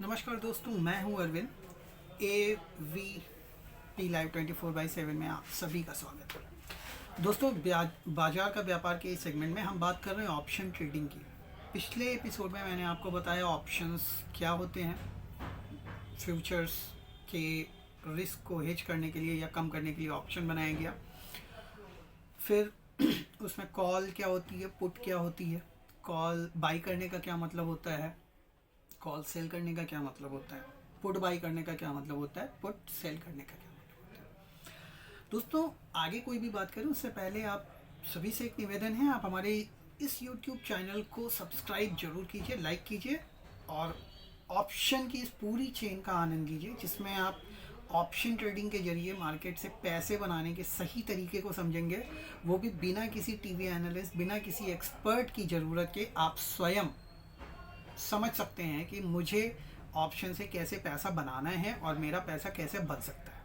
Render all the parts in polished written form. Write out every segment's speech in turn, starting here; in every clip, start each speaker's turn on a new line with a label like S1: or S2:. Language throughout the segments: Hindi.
S1: नमस्कार दोस्तों, मैं हूं Arvind. A V P live 24/7 में आप सभी का स्वागत है। दोस्तों, बाजार का व्यापार के इस सेगमेंट में हम बात कर रहे हैं ऑप्शन ट्रेडिंग की। पिछले एपिसोड में मैंने आपको बताया ऑप्शंस क्या होते हैं, फ्यूचर्स के रिस्क को हेज करने के लिए या कम करने के लिए ऑप्शन बनाया गया। फिर उसमें कॉल क्या होती है, पुट क्या होती है, कॉल बाई करने का क्या मतलब होता है, कॉल सेल करने का क्या मतलब होता है, पुट बाई करने का क्या मतलब होता है, पुट सेल करने का क्या मतलब होता है। दोस्तों, आगे कोई भी बात करें उससे पहले आप सभी से एक निवेदन है, आप हमारे इस YouTube चैनल को सब्सक्राइब जरूर कीजिए, लाइक कीजिए और ऑप्शन की इस पूरी चेन का आनंद लीजिए, जिसमें आप ऑप्शन ट्रेडिंग के जरिए मार्केट से पैसे बनाने के सही तरीके को समझेंगे, वो भी बिना किसी टीवी एनालिस्ट, बिना किसी एक्सपर्ट की ज़रूरत के आप स्वयं समझ सकते हैं कि मुझे ऑप्शन से कैसे पैसा बनाना है और मेरा पैसा कैसे बन सकता है।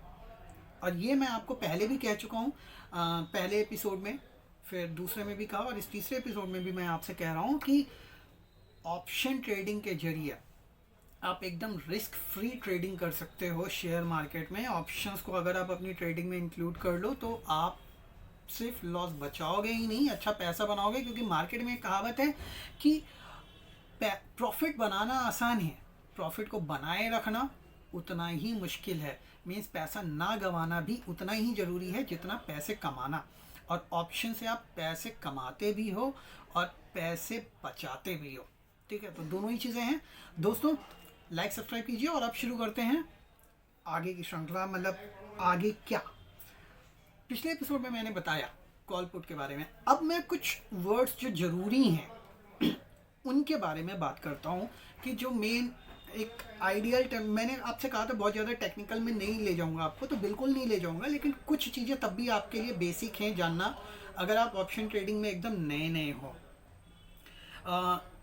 S1: और ये मैं आपको पहले भी कह चुका हूँ, पहले एपिसोड में, फिर दूसरे में भी कहा और इस तीसरे एपिसोड में भी मैं आपसे कह रहा हूँ कि ऑप्शन ट्रेडिंग के जरिए आप एकदम रिस्क फ्री ट्रेडिंग कर सकते हो शेयर मार्केट में। ऑप्शंस को अगर आप अपनी ट्रेडिंग में इंक्लूड कर लो तो आप सिर्फ लॉस बचाओगे ही नहीं, अच्छा पैसा बनाओगे। क्योंकि मार्केट में एक कहावत है कि प्रॉफिट बनाना आसान है, प्रॉफिट को बनाए रखना उतना ही मुश्किल है। मीन्स पैसा ना गंवाना भी उतना ही ज़रूरी है जितना पैसे कमाना। और ऑप्शन से आप पैसे कमाते भी हो और पैसे बचाते भी हो। ठीक है, तो दोनों ही चीज़ें हैं। दोस्तों, लाइक सब्सक्राइब कीजिए और अब शुरू करते हैं आगे की श्रृंखला। मतलब आगे क्या, पिछले एपिसोड में मैंने बताया कॉल पुट के बारे में। अब मैं कुछ वर्ड्स जो ज़रूरी हैं उनके बारे में बात करता हूँ कि जो मेन एक आइडियल टर्म, मैंने आपसे कहा था बहुत ज़्यादा टेक्निकल में नहीं ले जाऊँगा आपको, तो बिल्कुल नहीं ले जाऊँगा, लेकिन कुछ चीज़ें तब भी आपके लिए बेसिक हैं जानना, अगर आप ऑप्शन ट्रेडिंग में एकदम नए नए हो।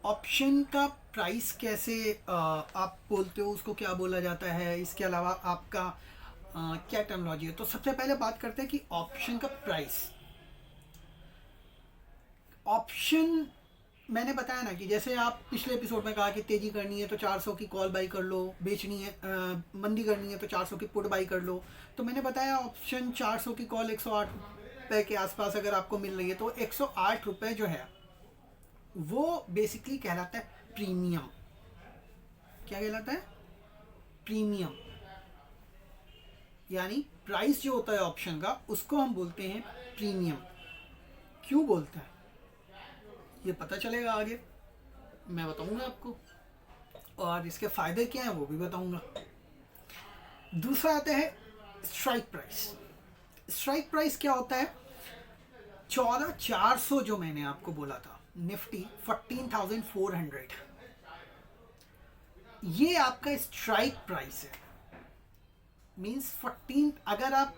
S1: ऑप्शन का प्राइस कैसे आप बोलते हो, उसको क्या बोला जाता है, इसके अलावा आपका क्या टर्मिनोलॉजी है। तो सबसे पहले बात करते हैं कि ऑप्शन का प्राइस। ऑप्शन मैंने बताया ना कि जैसे आप पिछले एपिसोड में कहा कि तेजी करनी है तो 400 की कॉल बाई कर लो, बेचनी है मंदी करनी है तो 400 की पुट बाई कर लो। तो मैंने बताया ऑप्शन 400 की कॉल 108 रुपये के आसपास अगर आपको मिल रही है तो 108 रुपये जो है वो बेसिकली कहलाता है प्रीमियम। क्या कहलाता है? प्रीमियम। यानी प्राइस जो होता है ऑप्शन का उसको हम बोलते हैं प्रीमियम। क्यों बोलते हैं ये पता चलेगा आगे, मैं बताऊंगा आपको, और इसके फ़ायदे क्या हैं वो भी बताऊंगा। दूसरा आता है स्ट्राइक प्राइस। स्ट्राइक प्राइस क्या होता है? 14,400 जो मैंने आपको बोला था, निफ्टी 14,400, ये आपका स्ट्राइक प्राइस है। मीन्स 14, अगर आप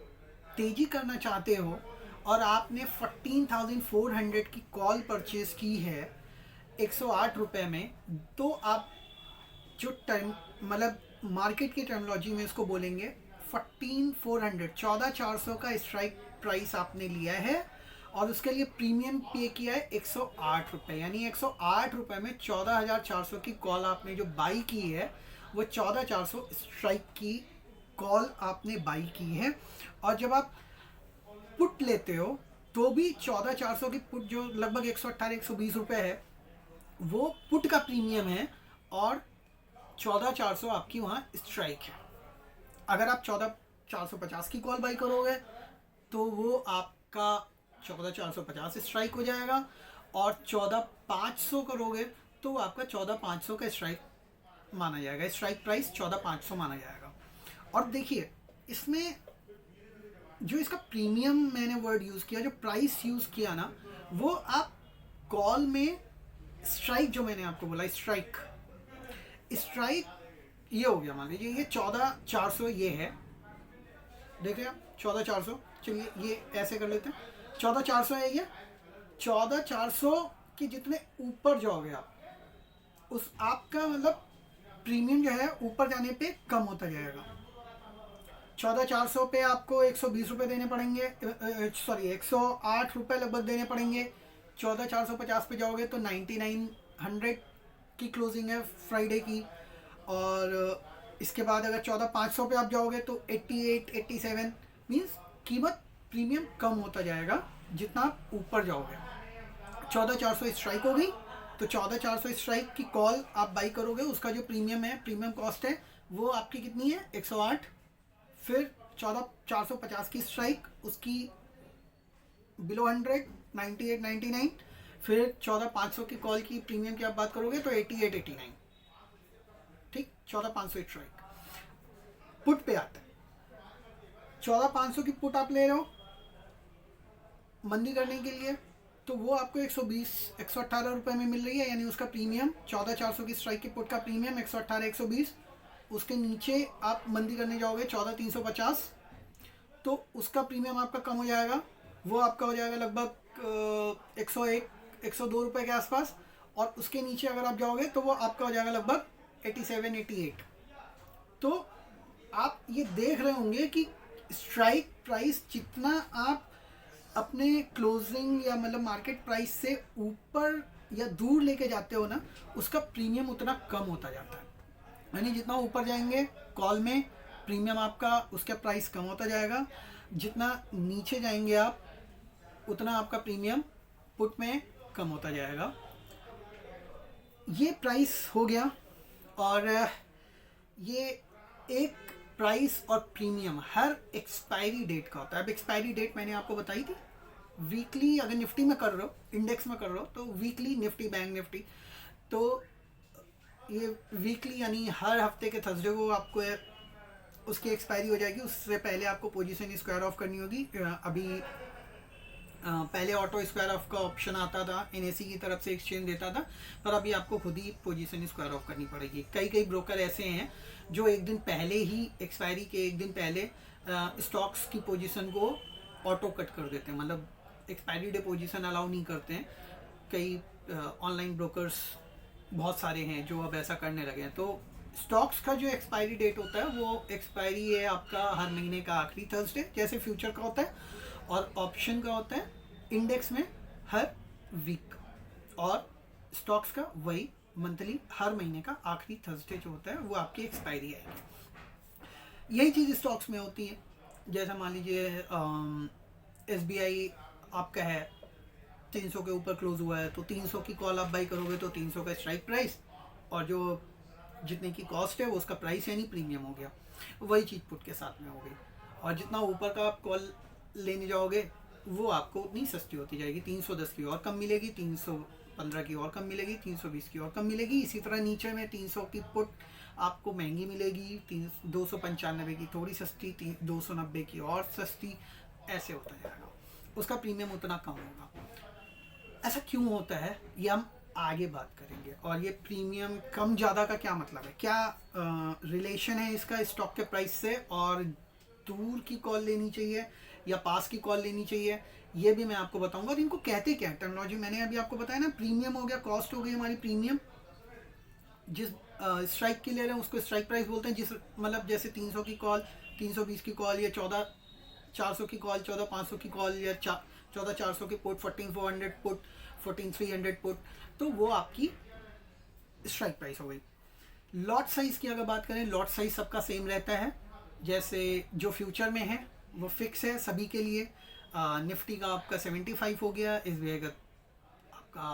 S1: तेजी करना चाहते हो और आपने 14,400 की कॉल परचेज की है 108 रुपये में, तो आप जो टर्म मतलब मार्केट की टर्मिनोलॉजी में इसको बोलेंगे 14,400, 14,400 का स्ट्राइक प्राइस आपने लिया है और उसके लिए प्रीमियम पे किया है 108 रुपये। यानी 108 रुपये में 14,400 की कॉल आपने जो बाई की है वो 14,400 स्ट्राइक की कॉल आपने बाई की है। और जब आप पुट लेते हो तो भी 14,400 की पुट जो लगभग 118-120 रुपये है वो पुट का प्रीमियम है और 14,400 आपकी वहाँ स्ट्राइक है। अगर आप 14,450 की कॉल बाई करोगे तो वो आपका 14,450 स्ट्राइक हो जाएगा और 14,500 करोगे तो आपका 14,500 का स्ट्राइक माना जाएगा। स्ट्राइक प्राइस 14,500 माना जाएगा। और देखिए इसमें जो इसका प्रीमियम मैंने वर्ड यूज़ किया, जो प्राइस यूज़ किया ना, वो आप कॉल में स्ट्राइक जो मैंने आपको बोला, स्ट्राइक ये हो गया। मान लीजिए ये 14,400 ये है, देखिए आप 14,400, चलिए ये ऐसे कर लेते हैं, 14,400 है ये। 14,400 के जितने ऊपर जाओगे आप उस आपका मतलब प्रीमियम जो है ऊपर जाने पे कम होता जाएगा। 14,400 पे आपको 120 रुपये देने पड़ेंगे, सॉरी 108 रुपये लगभग देने पड़ेंगे। 14,450 पे जाओगे तो 9900 की क्लोजिंग है फ्राइडे की। और इसके बाद अगर 14,500 पे आप जाओगे तो 88, 87 मीन्स कीमत प्रीमियम कम होता जाएगा जितना आप ऊपर जाओगे। 14,400 स्ट्राइक होगी तो 14,400 स्ट्राइक की कॉल आप बाई करोगे, उसका जो प्रीमियम है, प्रीमियम कॉस्ट है वो आपकी कितनी है 108। फिर 14,450 की स्ट्राइक, उसकी बिलो 100 98, 99। फिर 14,500 की कॉल की प्रीमियम की आप बात करोगे तो 88, 89। ठीक, 14,500 स्ट्राइक। पुट पे आता है, 14,500 की पुट आप ले रहे हो मंदी करने के लिए, तो वो आपको 120, 118 रुपये में मिल रही है, यानी उसका प्रीमियम 14,400 की स्ट्राइक की पुट का प्रीमियम 118, 120। उसके नीचे आप मंदी करने जाओगे 14,350, तो उसका प्रीमियम आपका कम हो जाएगा, वो आपका हो जाएगा लगभग 101, 102 रुपये के आसपास। और उसके नीचे अगर आप जाओगे तो वो आपका हो जाएगा लगभग 87, 88। तो आप ये देख रहे होंगे कि स्ट्राइक प्राइस जितना आप अपने क्लोजिंग या मतलब मार्केट प्राइस से ऊपर या दूर लेके जाते हो ना, उसका प्रीमियम उतना कम होता जाता है। यानी जितना ऊपर जाएंगे कॉल में प्रीमियम आपका, उसका प्राइस कम होता जाएगा, जितना नीचे जाएंगे आप उतना आपका प्रीमियम पुट में कम होता जाएगा। ये प्राइस हो गया। और ये एक प्राइस और प्रीमियम हर एक्सपायरी डेट का होता है। अब एक्सपायरी डेट मैंने आपको बताई थी, वीकली अगर निफ्टी में कर रहे हो, इंडेक्स में कर रहे हो तो वीकली निफ्टी, बैंक निफ्टी, तो ये वीकली यानी हर हफ्ते के थर्सडे को आपको उसकी एक्सपायरी हो जाएगी। उससे पहले आपको पोजीशन स्क्वायर ऑफ करनी होगी। अभी पहले ऑटो स्क्वायर ऑफ का ऑप्शन आता था, एनएसी की तरफ से एक्सचेंज देता था, पर अभी आपको खुद ही पोजीशन स्क्वायर ऑफ करनी पड़ेगी। कई ब्रोकर ऐसे हैं जो एक दिन पहले ही, एक्सपायरी के एक दिन पहले स्टॉक्स की पोजीशन को ऑटो कट कर देते हैं, मतलब एक्सपायरी डे पोजीशन अलाउ नहीं करते हैं। कई ऑनलाइन ब्रोकर्स बहुत सारे हैं जो अब ऐसा करने लगे हैं। तो स्टॉक्स का जो एक्सपायरी डेट होता है वो एक्सपायरी है आपका हर महीने का आखिरी थर्सडे, जैसे फ्यूचर का होता है, और ऑप्शन का होता है इंडेक्स में हर वीक, और स्टॉक्स का वही मंथली हर महीने का आखिरी थर्सडे जो होता है वो आपकी एक्सपायरी आएगी। यही चीज़ स्टॉक्स में होती है। जैसा मान लीजिए SBI आपका है 300 के ऊपर क्लोज हुआ है तो 300 की कॉल आप बाई करोगे तो 300 का स्ट्राइक प्राइस, और जो जितने की कॉस्ट है वो उसका प्राइस यानी प्रीमियम हो गया। वही चीज़ पुट के साथ में हो गई। और जितना ऊपर का आप कॉल लेने जाओगे वो आपको उतनी सस्ती होती जाएगी। 310 की और कम मिलेगी, 315 की और कम मिलेगी, 320 की और कम मिलेगी। इसी तरह नीचे में 300 की पुट आपको महंगी मिलेगी, 295 की थोड़ी सस्ती, 290 की और सस्ती, ऐसे होता जाएगा। उसका प्रीमियम उतना कम होगा। ऐसा क्यों होता है ये हम आगे बात करेंगे। और ये प्रीमियम कम ज़्यादा का क्या मतलब है, क्या रिलेशन है इसका स्टॉक के प्राइस से, और दूर की कॉल लेनी चाहिए या पास की कॉल लेनी चाहिए, ये भी मैं आपको बताऊंगा। और इनको कहते क्या है, टेक्नोलॉजी मैंने अभी आपको बताया ना, प्रीमियम हो गया, कॉस्ट हो गई हमारी प्रीमियम। जिस स्ट्राइक की ले रहे हैं उसको स्ट्राइक प्राइस बोलते हैं। जिस मतलब जैसे 300 की कॉल, 320 की कॉल, या 14,400 की कॉल, 14,500 की कॉल, या 14,400 की पुट, 14,400 पुट, 14,300 पुट, तो वो आपकी स्ट्राइक प्राइस हो गई। लॉट साइज की अगर बात करें, लॉट साइज सबका सेम रहता है। जैसे जो फ्यूचर में है वो फिक्स है सभी के लिए। निफ्टी का आपका 75 हो गया, SBI का आपका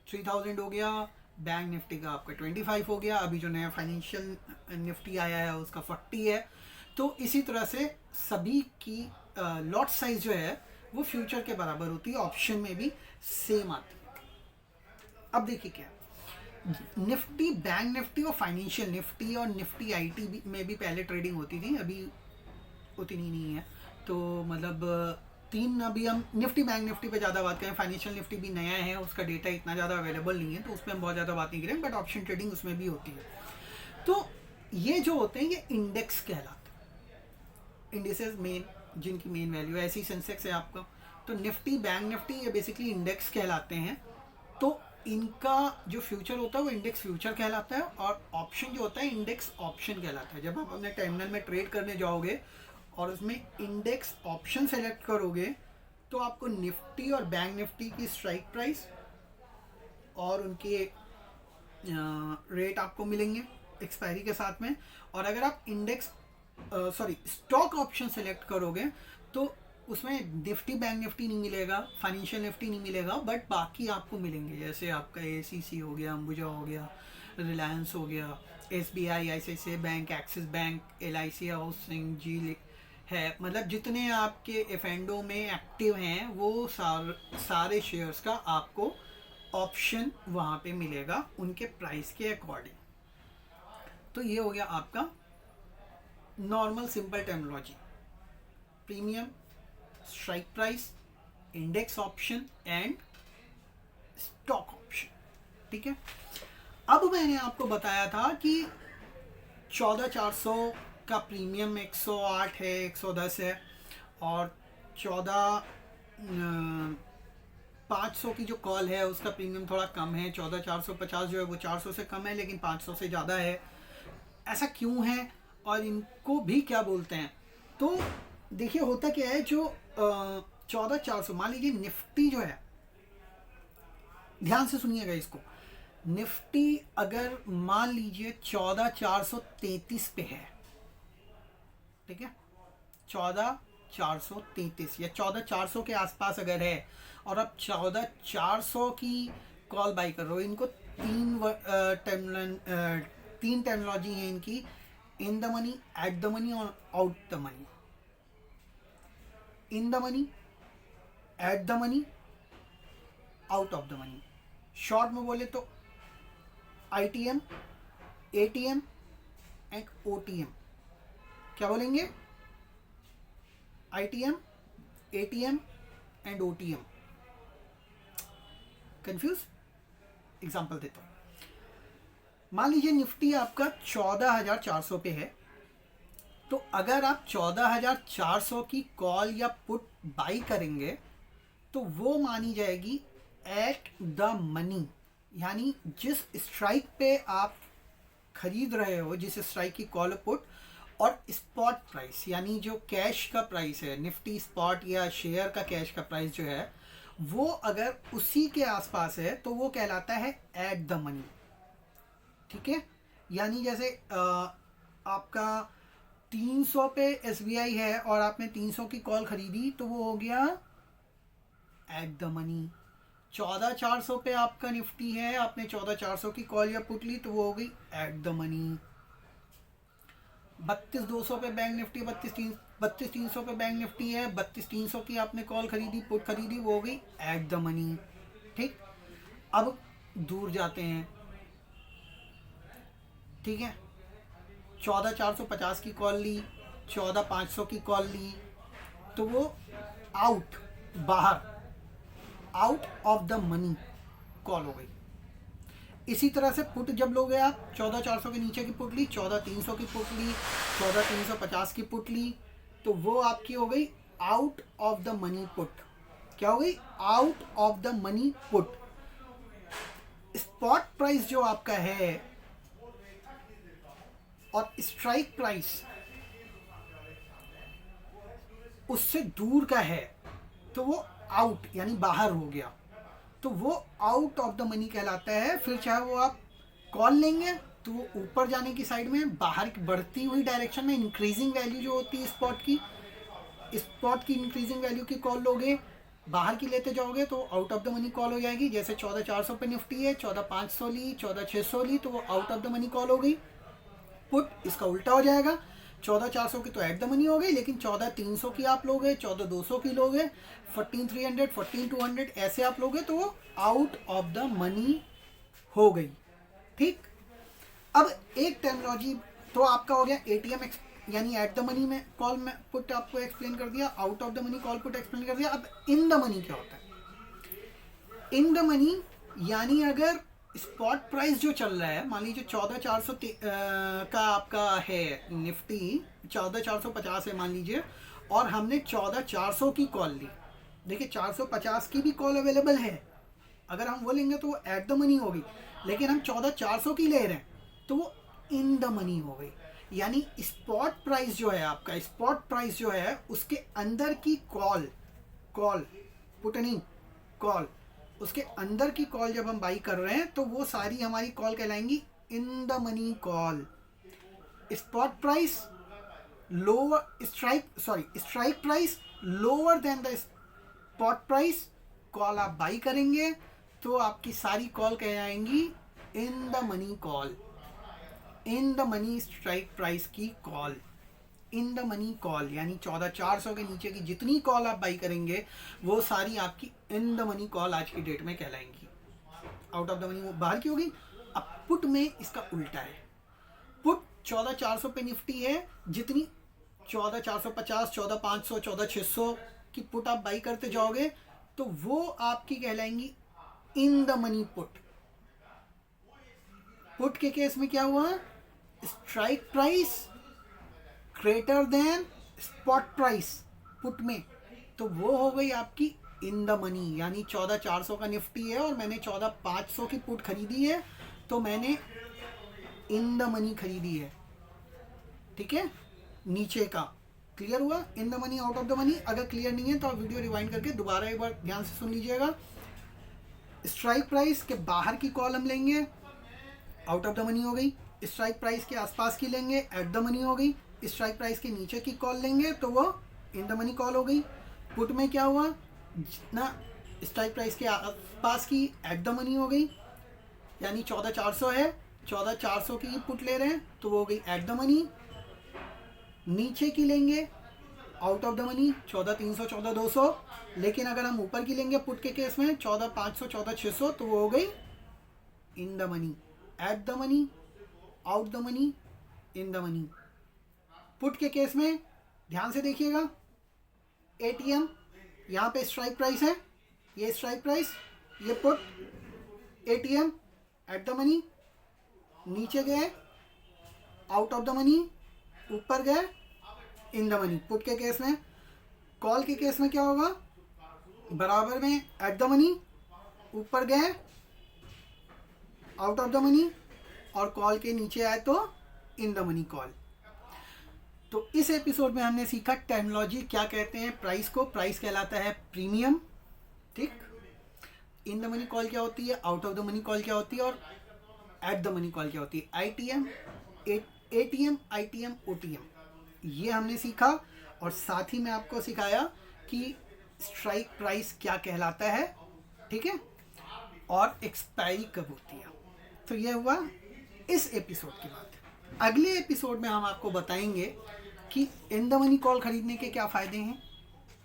S1: 3000 हो गया, बैंक निफ्टी का आपका 25 हो गया, अभी जो नया फाइनेंशियल निफ्टी आया है उसका 40 है। तो इसी तरह से सभी की लॉट साइज जो है वो फ्यूचर के बराबर होती है, ऑप्शन में भी सेम आती है। अब देखिए क्या, निफ्टी, बैंक निफ्टी और फाइनेंशियल निफ्टी और निफ्टी IT में भी पहले ट्रेडिंग होती थी, अभी उतनी नहीं है। तो मतलब तीन, अभी हम निफ्टी बैंक निफ्टी पे ज़्यादा बात करें। फाइनेंशियल निफ्टी भी नया है, उसका डेटा इतना ज़्यादा अवेलेबल नहीं है तो उस पर हम बहुत ज़्यादा बात नहीं करें, बट ऑप्शन ट्रेडिंग उसमें भी होती है। तो ये जो होते हैं ये इंडेक्स कहलाते हैं, इंडिसेस मेन, जिनकी मेन वैल्यू है, ऐसी सेंसेक्स है आपका। तो निफ्टी बैंक निफ्टी ये बेसिकली इंडेक्स कहलाते हैं। तो इनका जो फ्यूचर होता है वो इंडेक्स फ्यूचर कहलाता है, और ऑप्शन जो होता है इंडेक्स ऑप्शन कहलाता है। जब आप अपने टर्मिनल में ट्रेड करने जाओगे और उसमें इंडेक्स ऑप्शन सेलेक्ट करोगे तो आपको निफ्टी और बैंक निफ्टी की स्ट्राइक प्राइस और उनके रेट आपको मिलेंगे। एक्सपायरी के साथ में। और अगर आप इंडेक्स स्टॉक ऑप्शन सेलेक्ट करोगे तो उसमें निफ्टी बैंक निफ्टी नहीं मिलेगा, फाइनेंशियल निफ्टी नहीं मिलेगा, बट बाकी आपको मिलेंगे, जैसे आपका ACC हो गया, अंबुजा हो गया, रिलायंस हो गया, SBI, ICICI bank, Axis bank, LIC housing, जी है, मतलब जितने आपके एफेंडो में एक्टिव हैं वो सारे शेयर्स का आपको ऑप्शन वहाँ पे मिलेगा उनके प्राइस के अकॉर्डिंग। तो ये हो गया आपका normal simple terminology, premium, strike price, index option and stock option. ठीक है, अब मैंने आपको बताया था कि 14,400 का प्रीमियम 108 है, 110 है, और 14,500 की जो कॉल है उसका प्रीमियम थोड़ा कम है। 14,450 जो है वो 400 से कम है लेकिन 500 से ज़्यादा है। ऐसा क्यों है और इनको भी क्या बोलते हैं? तो देखिए होता क्या है, जो 14,400, मान लीजिए निफ्टी जो है, ध्यान से सुनिएगा इसको, निफ्टी अगर मान लीजिए 14,433 पे है, ठीक है, 14,433 या 14,400 के आसपास अगर है, और आप 14,400 की कॉल बाई कर रहे हो, इनको तीन टर्मिनोलॉजी है इनकी, in the money, at the money और out the money. In the money, at the money, out of the money. Short में बोले तो ITM, ATM एंड OTM। क्या बोलेंगे? ITM, ATM and OTM। Confuse? Example देता हूँ। मान लीजिए निफ्टी आपका 14,400 पे है, तो अगर आप 14,400 की कॉल या पुट बाई करेंगे तो वो मानी जाएगी एट द मनी, यानी जिस स्ट्राइक पे आप खरीद रहे हो, जिस स्ट्राइक की कॉल पुट, और स्पॉट प्राइस यानी जो कैश का प्राइस है, निफ्टी स्पॉट या शेयर का कैश का प्राइस जो है वो अगर उसी के आसपास है तो वो कहलाता है एट द मनी। ठीक है, यानी जैसे आपका 300 पे SBI है और आपने 300 की कॉल खरीदी तो वो हो गया एट द मनी। 14,400 पे आपका निफ्टी है, आपने 14,400 की कॉल या पुट ली तो वो हो गई एट द मनी। 32,200 पे बैंक निफ्टी, 32,300 पे बैंक निफ्टी है, 32,300 की आपने कॉल खरीदी, पुट खरीदी, वो हो गई एट द मनी। ठीक, अब दूर जाते हैं। ठीक है, 14,450 की कॉल ली, 14,500 की कॉल ली, तो वो आउट, बाहर, out of the money call हो गई। इसी तरह से पुट जब लोगे आप, 14,400 के नीचे की पुट ली, 14,300 की पुट ली, 14,350 की पुट ली, तो वो आपकी हो गई out of the money put. क्या हो गई? Out of the money put. Spot price जो आपका है और स्ट्राइक प्राइस उससे दूर का है तो वो आउट यानी बाहर हो गया, तो वो आउट ऑफ द मनी कहलाता है। फिर चाहे वो आप कॉल लेंगे तो वो ऊपर जाने की साइड में, बाहर की बढ़ती हुई डायरेक्शन में इंक्रीजिंग वैल्यू जो होती है स्पॉट की इंक्रीजिंग वैल्यू की कॉल लोगे, बाहर की लेते जाओगे तो out of the money call हो जाएगी। जैसे 14,400 पे निफ्टी है, 14,500 ली, 14,600 ली, तो वो out of the money call हो गई। पुट इसका उल्टा हो जाएगा, 14,400 की तो एट द मनी हो गई, लेकिन 14,300 की आप लोगे, 14,200 की लोगे, 14,300, 14,200 ऐसे आप लोगे तो वो आउट ऑफ द मनी हो गई। ठीक, अब एक टर्मिनोलॉजी तो आपका हो गया ATM यानी एट द मनी में कॉल में पुट आपको एक्सप्लेन कर दिया, out of the money call put explain कर दिया। अब इन द मनी क्या होता है? इन द मनी यानी अगर स्पॉट प्राइस जो चल रहा है, मान लीजिए 14,400 का आपका है निफ्टी, 14,450 है मान लीजिए, और हमने 14,400 की कॉल ली। देखिए 450 की भी कॉल अवेलेबल है, अगर हम वो लेंगे तो वो एट द मनी होगी, लेकिन हम 14,400 की ले रहे हैं तो वो इन द मनी हो गई। यानी स्पॉट प्राइस जो है आपका, स्पॉट प्राइस जो है उसके अंदर की कॉल पुट नहीं, कॉल, उसके अंदर की कॉल जब हम बाई कर रहे हैं तो वो सारी हमारी कॉल कहलाएंगी in the money call. Spot price lower strike price lower than the spot price, call आप बाई करेंगे तो आपकी सारी कॉल कह आएंगी in the money call, in the money strike price की call, in the money call. यानी 14,400 के नीचे की जितनी कॉल आप बाई करेंगे वो सारी आपकी इन द मनी कॉल आज की डेट में कहलाएंगी। आउट ऑफ द मनी वो बाहर की होगी। अब पुट में इसका उल्टा है। पुट 14,400 पे निफ्टी है, जितनी 14,450, 14,500, 14,600 की पुट आप बाई करते जाओगे तो वो आपकी कहलाएंगी in the money put. Put के केस में क्या हुआ, strike price greater than spot price put में, तो वो हो गई आपकी इन द मनी। यानी 14,400 का निफ्टी है और मैंने 14,500 की पुट खरीदी है तो मैंने इन द मनी खरीदी है। ठीक है, नीचे का क्लियर हुआ, इन the money out of the money. अगर क्लियर नहीं है तो आप वीडियो रिवाइंड करके दोबारा एक बार ध्यान से सुन लीजिएगा। स्ट्राइक प्राइस के बाहर की कॉल हम लेंगे, आउट ऑफ द मनी हो गई। स्ट्राइक प्राइस के आसपास की लेंगे, एट द मनी हो गई। स्ट्राइक प्राइस के नीचे की कॉल लेंगे तो वो इन द मनी कॉल हो गई। पुट में क्या हुआ, जितना स्ट्राइक प्राइस के आसपास की एट द मनी हो गई। यानी 14,400 है, 14,400 की पुट ले रहे हैं तो वो हो गई एट द मनी। नीचे की लेंगे आउट ऑफ द मनी 14,300, 14,200। लेकिन अगर हम ऊपर की लेंगे पुट के केस में 14,500, 14,600 तो वो हो गई इन the money, at the money, out the money, in the money. Put के केस में ध्यान से देखिएगा, एटीएम यहाँ पे स्ट्राइक प्राइस है, ये स्ट्राइक प्राइस, ये put, ATM eight the money, नीचे गए आउट ऑफ द मनी, ऊपर गए इन द मनी। पुट के केस में। कॉल के केस में क्या होगा, बराबर में एट द मनी, ऊपर गए आउट ऑफ द मनी और कॉल के नीचे आए तो इन द मनी कॉल। तो इस एपिसोड में हमने सीखा टर्मिनोलॉजी क्या कहते हैं प्राइस को। प्राइस कहलाता है प्रीमियम, ठीक। इन द मनी कॉल क्या होती है, out of the money call क्या होती है और एट द मनी कॉल क्या होती है। आईटीएम, एटीएम, आईटीएम, ओटीएम, ये हमने सीखा। और साथ ही में आपको सिखाया कि स्ट्राइक प्राइस क्या कहलाता है, ठीक है, और एक्सपायरी कब होती है। तो ये हुआ इस एपिसोड की बात। अगले एपिसोड में हम आपको बताएंगे कि इन द मनी कॉल खरीदने के क्या फ़ायदे हैं,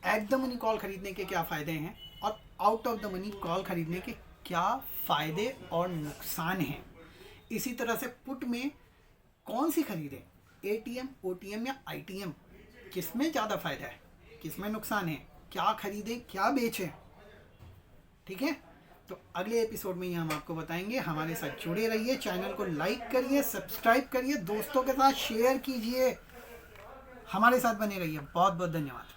S1: एट द मनी कॉल खरीदने के क्या फ़ायदे हैं और out of the money call खरीदने के क्या फ़ायदे और नुकसान हैं। इसी तरह से पुट में कौन सी खरीदें, एटीएम, ओटीएम या आईटीएम, किस में ज़्यादा फ़ायदा है, किस में नुकसान है, क्या खरीदें क्या बेचें, ठीक है। तो अगले एपिसोड में ही हम आपको बताएंगे। हमारे साथ जुड़े रहिए, चैनल को लाइक करिए, सब्सक्राइब करिए, दोस्तों के साथ शेयर कीजिए, हमारे साथ बने रहिए। बहुत बहुत धन्यवाद।